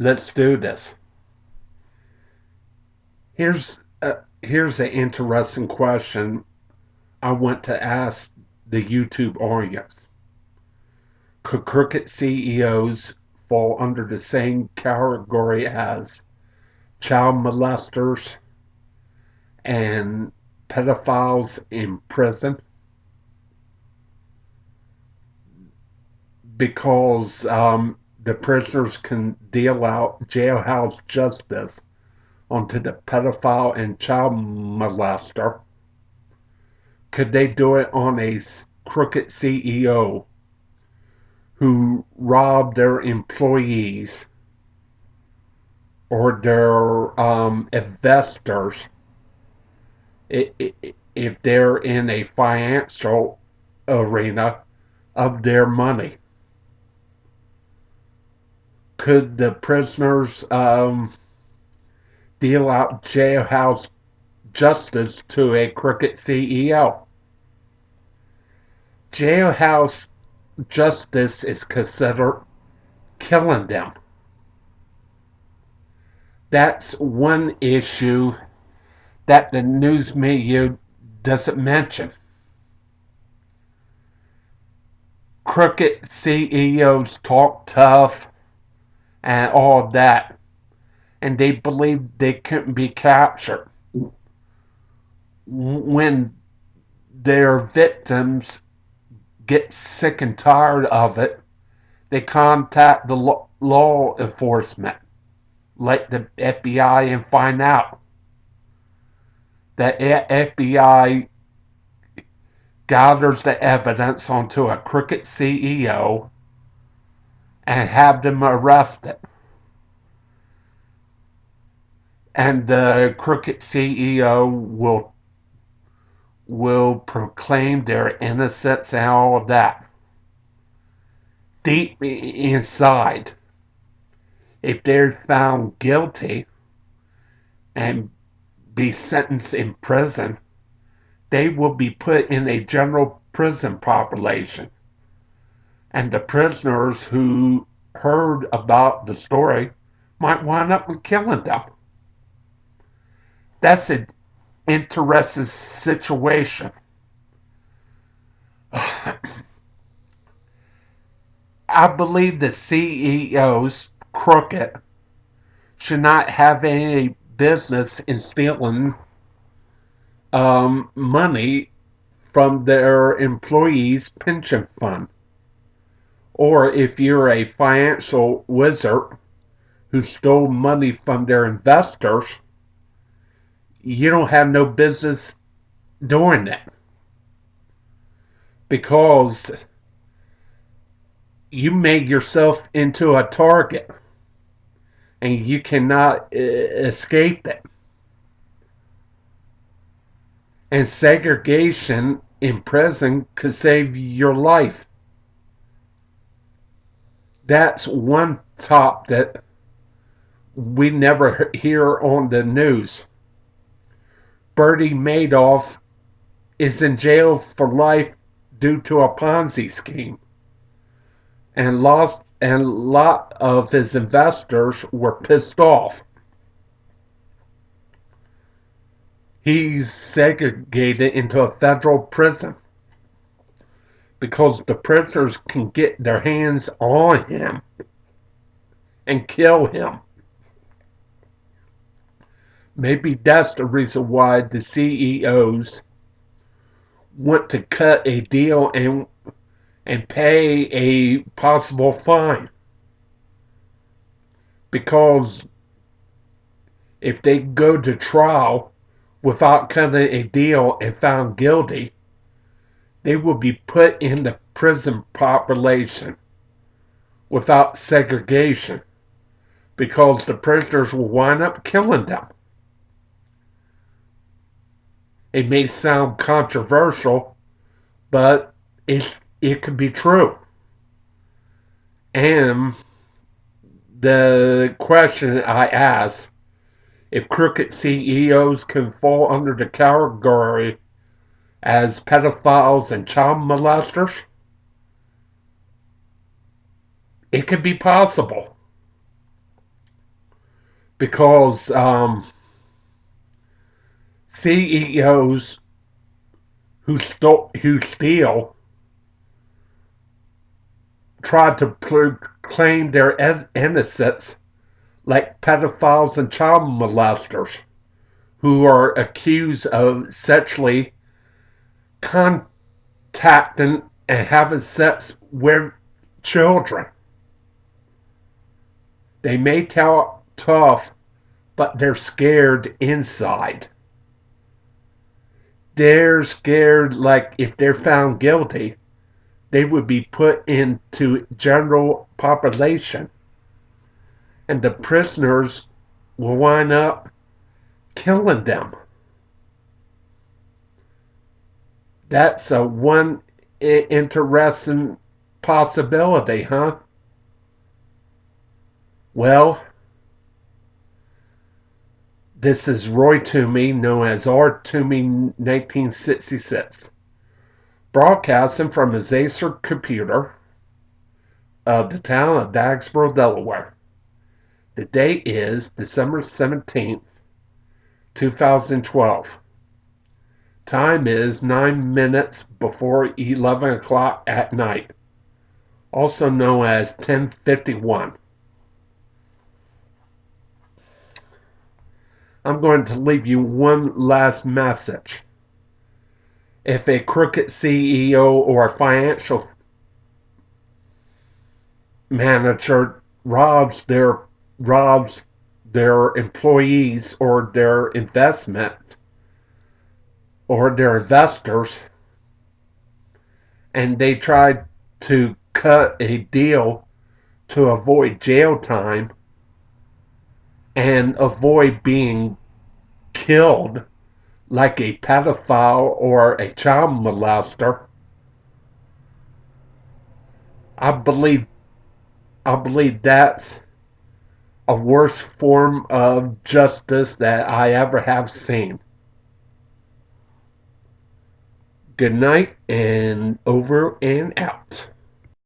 let's do this. Here's an interesting question I want to ask the YouTube audience. Could crooked CEOs fall under the same category as child molesters and pedophiles in prison? Because the prisoners can deal out jailhouse justice onto the pedophile and child molester. Could they do it on a crooked CEO who robbed their employees or their investors if they're in a financial arena of their money? Could the prisoners deal out jailhouse justice to a crooked CEO? Jailhouse justice is considered killing them. That's one issue that the news media doesn't mention. Crooked CEOs talk tough and all that, and they believe they couldn't be captured. When their victims get sick and tired of it, they contact the law enforcement, like the FBI, and find out. The FBI gathers the evidence onto a crooked CEO and have them arrested. And the crooked CEO will proclaim their innocence and all of that. Deep inside, if they're found guilty and be sentenced in prison, they will be put in a general prison population. And the prisoners who heard about the story might wind up killing them. That's an interesting situation. I believe the CEOs, crooked, should not have any business in stealing money from their employees' pension fund. Or if you're a financial wizard who stole money from their investors, you don't have no business doing that, because you made yourself into a target and you cannot escape it. And segregation in prison could save your life. That's one top that we never hear on the news. Bernie Madoff is in jail for life due to a Ponzi scheme, and a lot of his investors were pissed off. He's segregated into a federal prison because the prisoners can get their hands on him and kill him. Maybe that's the reason why the CEOs want to cut a deal and pay a possible fine. Because if they go to trial without cutting a deal and found guilty, they will be put in the prison population without segregation, because the prisoners will wind up killing them. It may sound controversial, but it could be true. And the question I ask, if crooked CEOs can fall under the category as pedophiles and child molesters, it could be possible. because CEOs who steal try to claim their innocence, like pedophiles and child molesters who are accused of sexually contacting and having sex with children. They may talk tough, but they're scared inside. They're scared, like if they're found guilty, they would be put into general population, and the prisoners will wind up killing them. That's a one interesting possibility, huh? Well, this is Roy Toomey, known as R. Toomey 1966, broadcasting from his Acer computer of the town of Dagsboro, Delaware. The date is December 17th, 2012. Time is 9 minutes before 11 o'clock at night, also known as 10:51. I'm going to leave you one last message. If a crooked CEO or a financial manager robs their employees or their investment or their investors, and they try to cut a deal to avoid jail time and avoid being killed like a pedophile or a child molester, I believe that's a worst form of justice that I ever have seen. Good night and over and out.